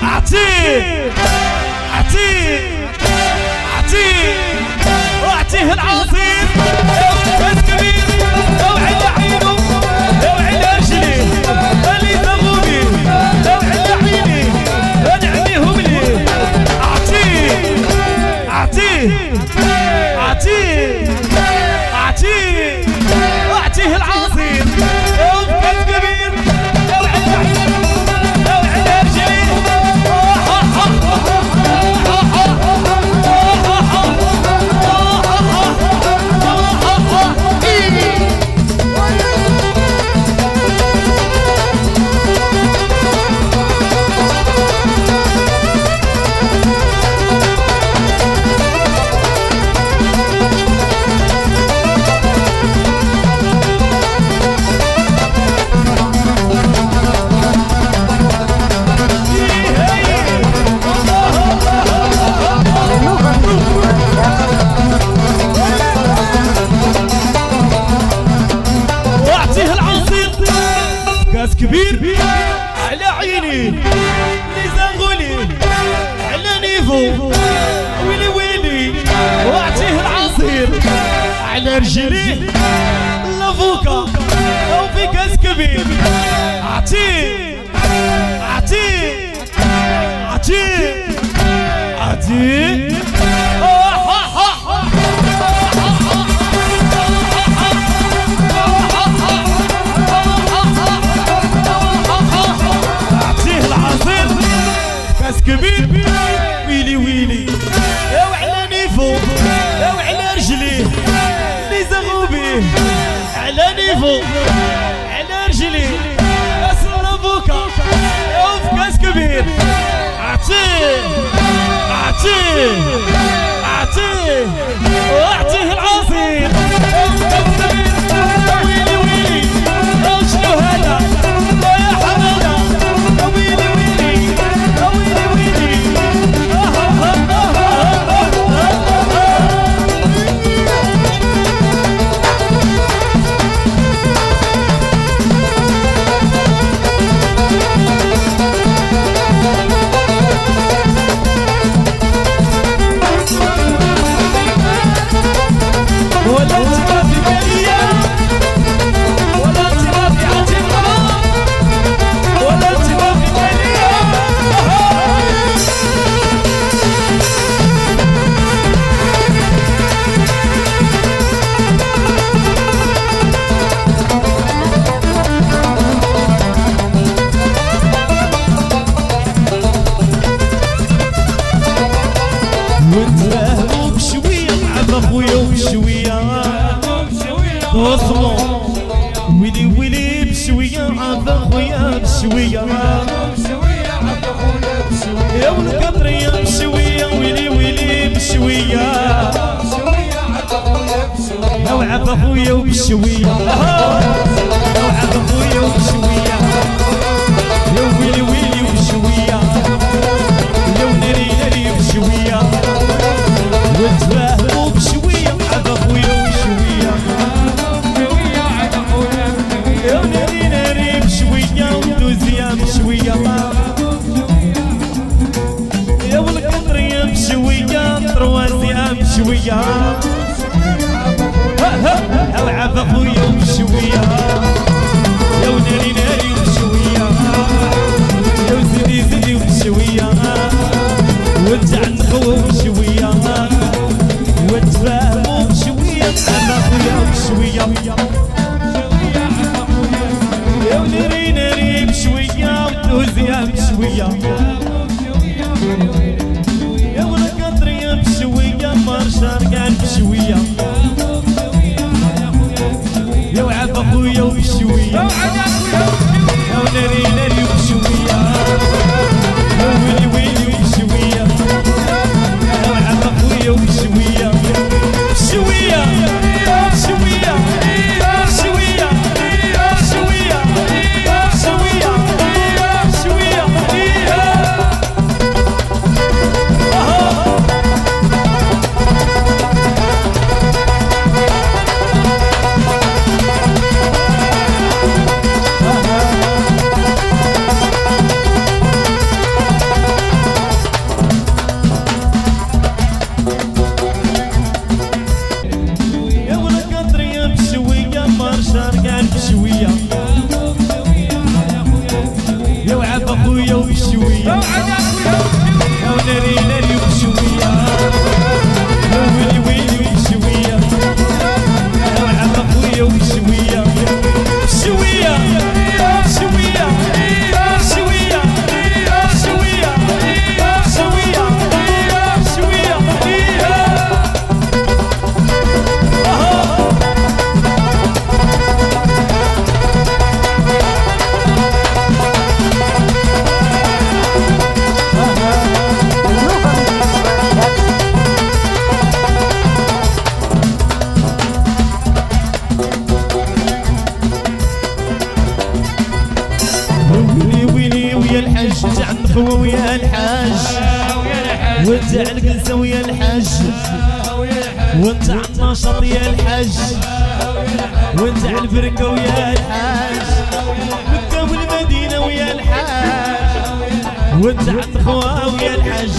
اعطيه واعطيه العصير كاس كبير اوعي لعينه اوعي لرجليه اللي دغوا بيه اوعي لعيني نعميهم ليه اعطيه العصير كاس كبير اوعي لعينه اوعي لرجليه كبير على عيني لي زغولي على نيفو ويلي ويلي واعطيه العصير على رجليه لافوكا او في كاس كبير اعطيه كبير ويلي ويلي او على نيفو او على رجليه اللي زغوا بيه على نيفو على رجليه كاس لافوكا او في كاس كبير واعطيه العصير ويلي ويلي شنو هذا يا حماده ويلي ويلي وتفاهموا بشوية مع اخويا وبشوية تصمو ويلي ويلي بشوية مع اخويا بشوية يا والقطرية بشوية ويلي ويلي بشوية اوعى اخويا وبشوية اوعى اخويا وبشوية يا ويلي ويلي وبشوية يا وناري ناري بشوية وتفاهموا بشوية مع اخويا وشوية يا وناري ناري بشوية ودوزية بشوية يا والقطرية بشوية طروازية بشوية اوعى اخويا وبشوية يا وناري ناري بشوية يا وزيدي زيدي وبشوية وتعن خوه بشوية وتفاهموا بشوية مع اخويا بشوية يا وناري ناري بشوية ودوزية بشوية يا والقطرية بشوية مارشار قال بشوية يا وعب اخويا يا وناري ناري وشوية يا ويلي ويلي وشوية يا وعم خويا وشوية شوية شوية شوية شوية شوية شوية تاع النخوة ويا الحاج وتاع القلسة ويا الحاج وتاع النشاط يا الحاج وتاع البركة ويا الحاج وتاع المدينة ويا الحاج وتاع النخوة ويا الحاج